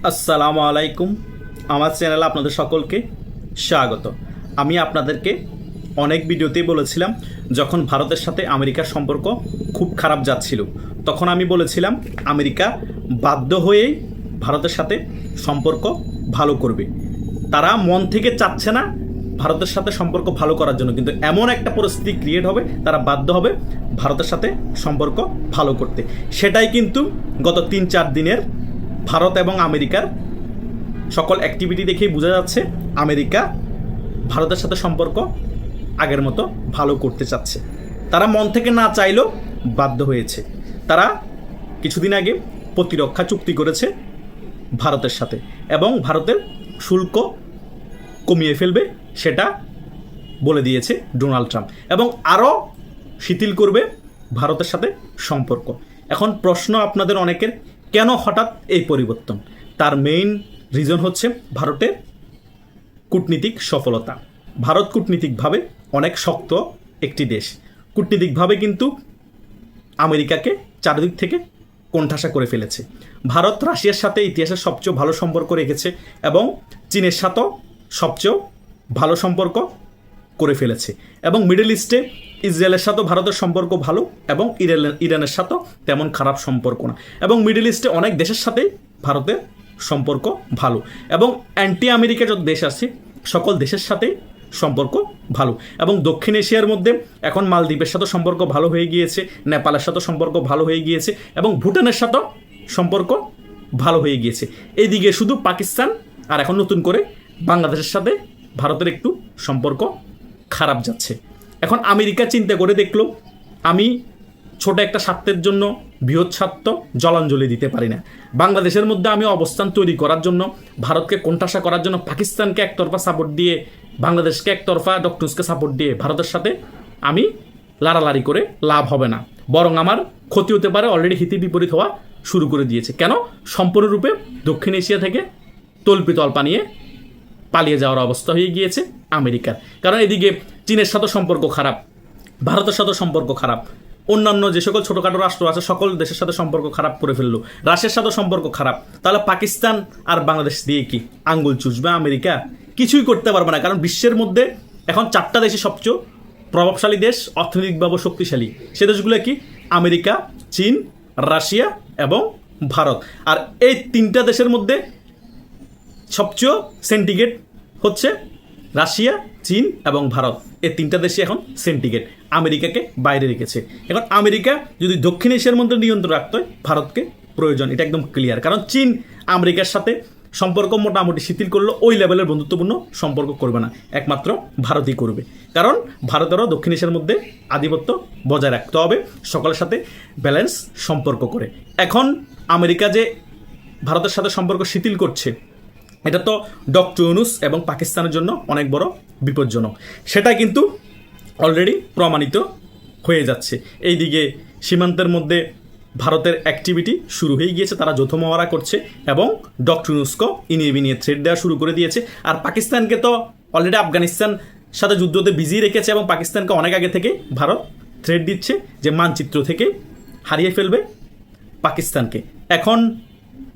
আসসালামু আলাইকুম। আমার চ্যানেলে আপনাদের সকলকে স্বাগত। আমি আপনাদেরকে অনেক ভিডিওতেই বলেছিলাম, যখন ভারতের সাথে আমেরিকার সম্পর্ক খুব খারাপ যাচ্ছিল, তখন আমি বলেছিলাম আমেরিকা বাধ্য হয়েই ভারতের সাথে সম্পর্ক ভালো করবে। তারা মন থেকে চাচ্ছে না ভারতের সাথে সম্পর্ক ভালো করার জন্য, কিন্তু এমন একটা পরিস্থিতি ক্রিয়েট হবে, তারা বাধ্য হবে ভারতের সাথে সম্পর্ক ভালো করতে। সেটাই কিন্তু গত 3-4 দিনের ভারত এবং আমেরিকার সকল অ্যাক্টিভিটি দেখেই বোঝা যাচ্ছে আমেরিকা ভারতের সাথে সম্পর্ক আগের মতো ভালো করতে চাচ্ছে। তারা মন থেকে না চাইলেও বাধ্য হয়েছে। তারা কিছুদিন আগে প্রতিরক্ষা চুক্তি করেছে ভারতের সাথে, এবং ভারতের শুল্ক কমিয়ে ফেলবে সেটা বলে দিয়েছে ডোনাল্ড ট্রাম্প, এবং আরও শিথিল করবে ভারতের সাথে সম্পর্ক। এখন প্রশ্ন আপনাদের অনেকের, কেন হঠাৎ এই পরিবর্তন? তার মেইন রিজন হচ্ছে ভারতের কূটনীতিক সফলতা। ভারত কূটনীতিকভাবে অনেক শক্ত একটি দেশ। কূটনীতিকভাবে কিন্তু আমেরিকাকে চারদিক থেকে কোণঠাসা করে ফেলেছে। ভারত রাশিয়ার সাথে ইতিহাসের সবচেয়ে ভালো সম্পর্ক রেখেছে, এবং চীনের সাথেও সবচেয়ে ভালো সম্পর্ক করে ফেলেছে, এবং মিডল ইস্টে ইসরায়েলের সাথেও ভারতের সম্পর্ক ভালো, এবং ইরানের সাথেও তেমন খারাপ সম্পর্ক না, এবং মিডল ইস্টে অনেক দেশের সাথেই ভারতের সম্পর্ক ভালো, এবং অ্যান্টি আমেরিকা যত দেশ আছে সকল দেশের সাথেই সম্পর্ক ভালো। এবং দক্ষিণ এশিয়ার মধ্যে এখন মালদ্বীপের সাথে সম্পর্ক ভালো হয়ে গিয়েছে, নেপালের সাথে সম্পর্ক ভালো হয়ে গিয়েছে, এবং ভুটানের সাথেও সম্পর্ক ভালো হয়ে গিয়েছে। এইদিকে শুধু পাকিস্তান আর এখন নতুন করে বাংলাদেশের সাথে ভারতের একটু সম্পর্ক খারাপ যাচ্ছে। এখন আমেরিকা চিন্তা করে দেখলো, আমি ছোট একটা স্বার্থের জন্য বৃহৎ স্বার্থ জলাঞ্জলি দিতে পারি না। বাংলাদেশের মধ্যে আমি অবস্থান তৈরি করার জন্য, ভারতকে কোণঠাসা করার জন্য পাকিস্তানকে একতরফা সাপোর্ট দিয়ে, বাংলাদেশকে একতরফা ডক্টর ইউনূসকে সাপোর্ট দিয়ে ভারতের সাথে আমি লাড়ালাড়ি করে লাভ হবে না, বরং আমার ক্ষতি হতে পারে। অলরেডি হিতে বিপরীত হওয়া শুরু করে দিয়েছে। কেন? সম্পূর্ণরূপে দক্ষিণ এশিয়া থেকে তল্পিতল্পা নিয়ে পালিয়ে যাওয়ার অবস্থা হয়ে গিয়েছে আমেরিকার। কারণ এদিকে চীনের সাথে সম্পর্ক খারাপ, ভারতের সাথে সম্পর্ক খারাপ, অন্যান্য যে সকল ছোটোখাটো রাষ্ট্র আছে সকল দেশের সাথে সম্পর্ক খারাপ করে ফেললো, রাশিয়ার সাথে সম্পর্ক খারাপ। তাহলে পাকিস্তান আর বাংলাদেশ দিয়ে কি আঙ্গুল চুষবে আমেরিকা? কিছুই করতে পারবে না। কারণ বিশ্বের মধ্যে এখন 4টা দেশই সবচেয়ে প্রভাবশালী দেশ, অর্থনৈতিকভাবে শক্তিশালী। সে দেশগুলো কি? আমেরিকা, চীন, রাশিয়া এবং ভারত। আর এই 3টা দেশের মধ্যে সবচেয়ে সেন্টিগ্রেড হচ্ছে রাশিয়া, চীন এবং ভারত। এই 3টা দেশই এখন সেন্টিগ্রেড, আমেরিকাকে বাইরে রেখেছে। এখন আমেরিকা যদি দক্ষিণ এশিয়ার মধ্যে নিয়ন্ত্রণ রাখতে হয়, ভারতকে প্রয়োজন, এটা একদম ক্লিয়ার। কারণ চীন আমেরিকার সাথে সম্পর্ক মোটামুটি শিথিল করলে ওই লেভেলের বন্ধুত্বপূর্ণ সম্পর্ক করবে না, একমাত্র ভারতই করবে। কারণ ভারতেরও দক্ষিণ এশিয়ার মধ্যে আধিপত্য বজায় রাখতে হবে, সকলের সাথে ব্যালেন্স সম্পর্ক করে। এখন আমেরিকা যে ভারতের সাথে সম্পর্ক শিথিল করছে, এটা তো ডক্টর ইউনূস এবং পাকিস্তানের জন্য অনেক বড় বিপজ্জনক। সেটা কিন্তু অলরেডি প্রমাণিত হয়ে যাচ্ছে। এইদিকে সীমান্তের মধ্যে ভারতের অ্যাক্টিভিটি শুরু হয়ে গিয়েছে, তারা যৌথ মহড়া করছে, এবং ডক্টর ইউনূসকেও ইনিয়ে বিনিয়ে থ্রেট দেওয়া শুরু করে দিয়েছে। আর পাকিস্তানকে তো অলরেডি আফগানিস্তান সাথে যুদ্ধতে বিজি রেখেছে, এবং পাকিস্তানকে অনেক আগে থেকে ভারত থ্রেট দিচ্ছে যে মানচিত্র থেকে হারিয়ে ফেলবে পাকিস্তানকে। এখন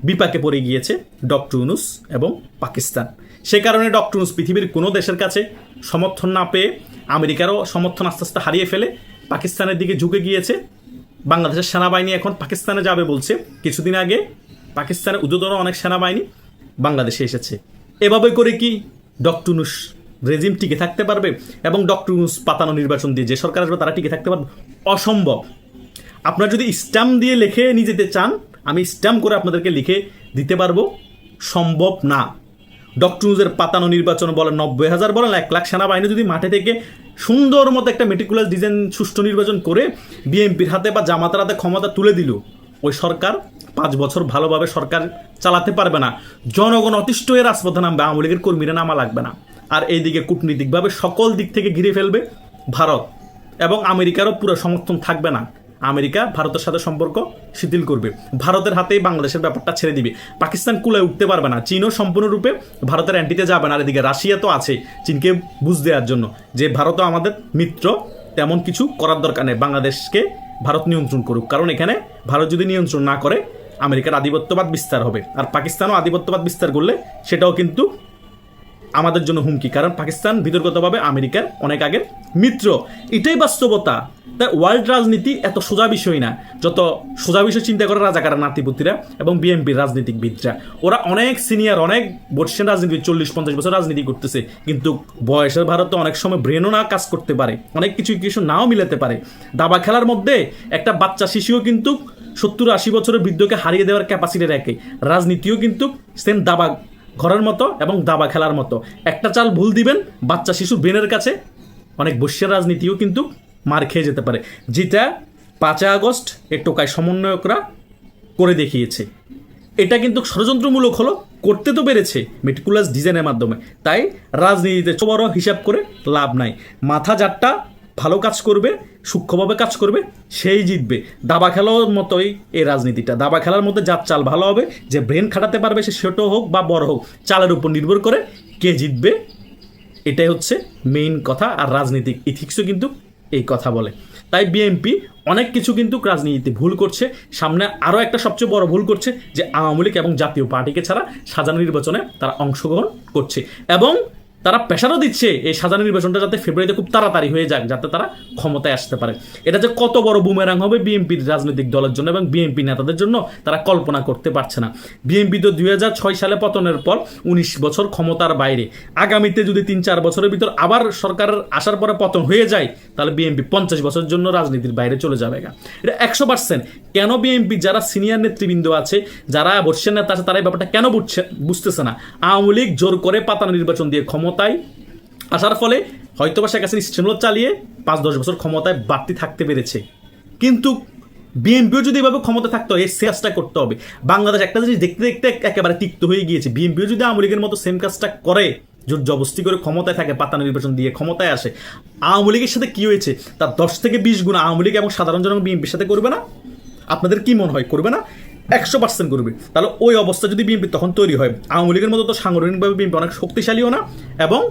বিপাকে পড়ে গিয়েছে ডক্টর ইউনূস এবং পাকিস্তান। সে কারণে ডক্টর ইউনূস পৃথিবীর কোনো দেশের কাছে সমর্থন না পেয়ে আমেরিকারও সমর্থন আস্তে আস্তে হারিয়ে ফেলে পাকিস্তানের দিকে ঝুঁকে গিয়েছে। বাংলাদেশের সেনাবাহিনী এখন পাকিস্তানে যাবে বলছে। কিছুদিন আগে পাকিস্তানের উচ্চতর অনেক সেনাবাহিনী বাংলাদেশে এসেছে। এভাবে করে কি ডক্টর ইউনূস রেজিম টিকে থাকতে পারবে? এবং ডক্টর ইউনূস পাতানো নির্বাচন দিয়ে যে সরকার আসবে তারা টিকে থাকতে পারবে? অসম্ভব। আপনারা যদি স্ট্যাম্প দিয়ে লিখে নিয়ে যেতে চান, আমি স্ট্যাম্প করে আপনাদেরকে লিখে দিতে পারবো, সম্ভব না। ডক্টর ইউনূসের পাতানো নির্বাচন বলেন, 90,000 বলেন, 1 লাখ সেনাবাহিনী যদি মাঠে থেকে সুন্দর মতো একটা মেটিকুলাস ডিজাইন সুষ্ঠু নির্বাচন করে বিএনপির হাতে বা জামাতের হাতে ক্ষমতা তুলে দিল, ওই সরকার 5 বছর ভালোভাবে সরকার চালাতে পারবে না। জনগণ অতিষ্ঠ হয়ে রাজপথে নামবে, আওয়ামী লীগের কর্মীরা নামা লাগবে না। আর এইদিকে কূটনীতিকভাবে সকল দিক থেকে ঘিরে ফেলবে ভারত, এবং আমেরিকারও পুরো সমর্থন থাকবে না। আমেরিকা ভারতের সাথে সম্পর্ক শিথিল করবে, ভারতের হাতেই বাংলাদেশের ব্যাপারটা ছেড়ে দিবে। পাকিস্তান কুলায় উঠতে পারবে না, চীনও সম্পূর্ণরূপে ভারতের অ্যান্টিতে যাবে না। আর এদিকে রাশিয়া তো আছে চীনকে বুঝ দেওয়ার জন্য যে ভারতও আমাদের মিত্র, তেমন কিছু করার দরকার নেই, বাংলাদেশকে ভারত নিয়ন্ত্রণ করুক। কারণ এখানে ভারত যদি নিয়ন্ত্রণ না করে আমেরিকার আধিপত্যবাদ বিস্তার হবে, আর পাকিস্তানও আধিপত্যবাদ বিস্তার করলে সেটাও কিন্তু আমাদের জন্য হুমকি, কারণ পাকিস্তান বিতর্কতভাবে আমেরিকার অনেক আগের মিত্র। এটাই বাস্তবতা। তাই ওয়ার্ল্ড রাজনীতি এত সোজা বিষয় না, যত সোজা বিষয় চিন্তা করে রাজাকারের নাতিপুতিরা এবং বিএনপির রাজনীতিকবিদরা। ওরা অনেক সিনিয়র, অনেক বর্ষের রাজনীতি, 40-50 বছর রাজনীতি করতেছে, কিন্তু বয়সের ভারতে অনেক সময় ব্রেনও না কাজ করতে পারে, অনেক কিছু নাও মিলাতে পারে। দাবা খেলার মধ্যে একটা বাচ্চা শিশুও কিন্তু 70-80 বছরের বৃদ্ধকে হারিয়ে দেওয়ার ক্যাপাসিটি রাখে। রাজনীতিও কিন্তু সেম দাবা ঘরের মতো এবং দাবা খেলার মতো। একটা চাল ভুল দিবেন, বাচ্চা শিশু ব্রেনের কাছে অনেক বর্ষের রাজনীতিও কিন্তু মার খেয়ে যেতে পারে, যেটা 5 আগস্ট এই টোকাই সমন্বয়করা করে দেখিয়েছে। এটা কিন্তু ষড়যন্ত্রমূলক হলো, করতে তো পেরেছে মেটিকুলাস ডিজাইনের মাধ্যমে। তাই রাজনীতিতে বড় হিসাব করে লাভ নাই। মাথা যারটা ভালো কাজ করবে, সূক্ষ্মভাবে কাজ করবে, সেই জিতবে। দাবা খেলার মতোই এই রাজনীতিটা। দাবা খেলার মধ্যে যার চাল ভালো হবে, যে ব্রেন খাটাতে পারবে, সে ছোট হোক বা বড় হোক, চালের উপর নির্ভর করে কে জিতবে, এটাই হচ্ছে মেইন কথা। আর রাজনীতিক ইথিক্সও কিন্তু এই কথা বলে। তাই বিএনপি অনেক কিছু কিন্তু রাজনীতিতে ভুল করছে। সামনে আরও একটা সবচেয়ে বড় ভুল করছে, যে আওয়ামী লীগ এবং জাতীয় পার্টিকে ছাড়া সাজানো নির্বাচনে তারা অংশগ্রহণ করছে, এবং তারা প্রেশারও দিচ্ছে এই সাজানো নির্বাচনটা যাতে ফেব্রুয়ারিতে খুব তাড়াতাড়ি হয়ে যাক, যাতে তারা ক্ষমতায় আসতে পারে। এটা যে কত বড় বুমেরাং হবে বিএনপির রাজনৈতিক দলের জন্য এবং বিএনপি নেতাদের জন্য, তারা কল্পনা করতে পারছে না। বিএনপি তো 2006 সালে পতনের পর 19 বছর ক্ষমতার বাইরে। আগামীতে যদি 3-4 বছরের ভিতর আবার সরকারের আসার পরে পতন হয়ে যায়, তাহলে বিএনপি 50 বছরের জন্য রাজনীতির বাইরে চলে যাবে। এটা 100%। কেন বিএনপি যারা সিনিয়র নেতৃবৃন্দ আছে, যারা বর্ষের নেতা আছে, তারা এই ব্যাপারটা কেন বুঝতেছে না? আওয়ামী লীগ জোর করে পাতানো নির্বাচন দিয়ে ক্ষমতায় আসার ফলে হয়তোবা শেখ হাসিনা স্টিমুলার চালিয়ে 5-10 বছর ক্ষমতায় বাড়তি থাকতে পেরেছে, কিন্তু বিএনপিও যদি এভাবে ক্ষমতা থাকতে হয়, এই চেষ্টা করতে হবে। বাংলাদেশ একটা জিনিস দেখতে দেখতে একেবারে তিক্ত হয়ে গিয়েছে। বিএনপিও যদি আওয়ামী লীগের মতো সেম কাজটা করে, জোর জবস্তি করে ক্ষমতায় থাকে, পাতানো নির্বাচন দিয়ে ক্ষমতায় আসে, আওয়ামী লীগের সাথে কি হয়েছে তার 10 থেকে 20 গুণ আওয়ামী লীগ এবং সাধারণ জনগণ বিএনপির সাথে করবে না? আপনাদের কি মনে হয় করবে না? 100% করবে। তাহলে ওই অবস্থা যদি বিএনপি তখন তৈরি হয়, আওয়ামী লীগের মতো তো সাংগঠনিকভাবে বিএনপি অনেক শক্তিশালীও না, এবং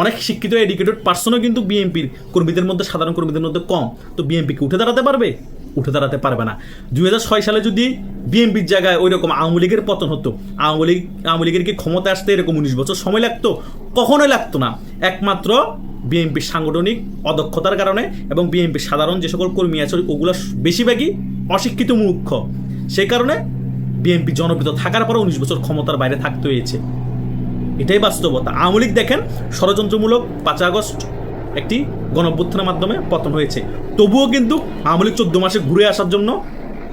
অনেক শিক্ষিত এডুকেটেড পার্সনও কিন্তু বিএনপির কর্মীদের মধ্যে, সাধারণ কর্মীদের মধ্যে কম। তো বিএনপিকে উঠে দাঁড়াতে পারবে? উঠে দাঁড়াতে পারবে না। 2006 সালে যদি বিএনপির জায়গায় ওই রকম আওয়ামী লীগের পতন হতো, আওয়ামী লীগের কি ক্ষমতা আসতে এরকম 19 বছর সময় লাগতো? কখনোই লাগতো না। একমাত্র বিএনপির সাংগঠনিক অদক্ষতার কারণে, এবং বিএনপির সাধারণ যে সকল কর্মী আছে ওগুলো বেশিরভাগই অশিক্ষিত মূর্খ, সেই কারণে বিএনপি জনপ্রিয় থাকার পরে 19 বছর ক্ষমতার বাইরে থাকতে হয়েছে। এটাই বাস্তবতা। আওয়ামী লীগ দেখেন ষড়যন্ত্রমূলক 5 আগস্ট একটি গণঅভ্যুত্থানের মাধ্যমে পতন হয়েছে, তবুও কিন্তু আওয়ামী লীগ 14 মাসে ঘুরে আসার জন্য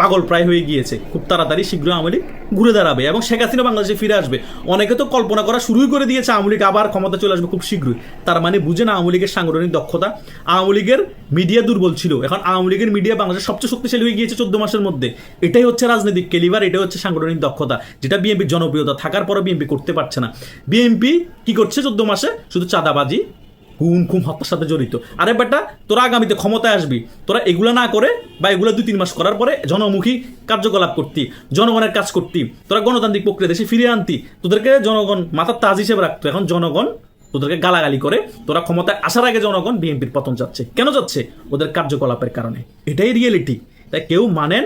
পাগল প্রায় হয়ে গিয়েছে। খুব তাড়াতাড়ি শীঘ্রই আওয়ামী লীগ ঘুরে দাঁড়াবে এবং শেখ হাসিনা বাংলাদেশে ফিরে আসবে। অনেকে তো কল্পনা করা শুরুই করে দিয়েছে আওয়ামী লীগ আবার ক্ষমতা চলে আসবে খুব শীঘ্রই। তার মানে বুঝে না আওয়ামী লীগের সাংগঠনিক দক্ষতা। আওয়ামী লীগের মিডিয়া দুর্বল ছিল, এখন আওয়ামী লীগের মিডিয়া বাংলাদেশের সবচেয়ে শক্তিশালী হয়ে গিয়েছে 14 মাসের মধ্যে। এটাই হচ্ছে রাজনৈতিক ক্যালিবার, এটাই হচ্ছে সাংগঠনিক দক্ষতা, যেটা বিএনপির জনপ্রিয়তা থাকার পরও বিএনপি করতে পারছে না। বিএনপি কি করছে 14 মাসে? শুধু চাঁদাবাজি, খুন, হত্যার সাথে জড়িত। আরে বেটা, তোরা আগামীতে ক্ষমতায় আসবি, তোরা এগুলা না করে বা এগুলা 2-3 মাস করার পরে জনমুখী কার্যকলাপ করতি, জনগণের কাজ করতি, তোরা গণতান্ত্রিক প্রক্রিয়া দেশে ফিরিয়ে আনতি, তোদেরকে জনগণ মাথার তাজ হিসেবে রাখতো। এখন জনগণ তোদেরকে গালাগালি করে। তোরা ক্ষমতায় আসার আগে জনগণ বিএনপির পতন যাচ্ছে। কেন যাচ্ছে? ওদের কার্যকলাপের কারণে। এটাই রিয়েলিটি। তাই কেউ মানেন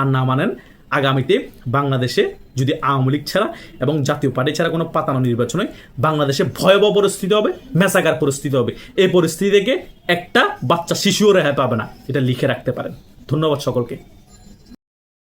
আর না মানেন, আগামীতে বাংলাদেশে যদি আওয়ামী লীগ ছাড়া এবং জাতীয় পার্টি ছাড়া কোনো পাতানো নির্বাচন হয়, বাংলাদেশে ভয়াবহ পরিস্থিতি হবে, মেসাগার পরিস্থিতি হবে। এই পরিস্থিতি থেকে একটা বাচ্চা শিশুও রেহাই পাবে না। এটা লিখে রাখতে পারেন। ধন্যবাদ সকলকে।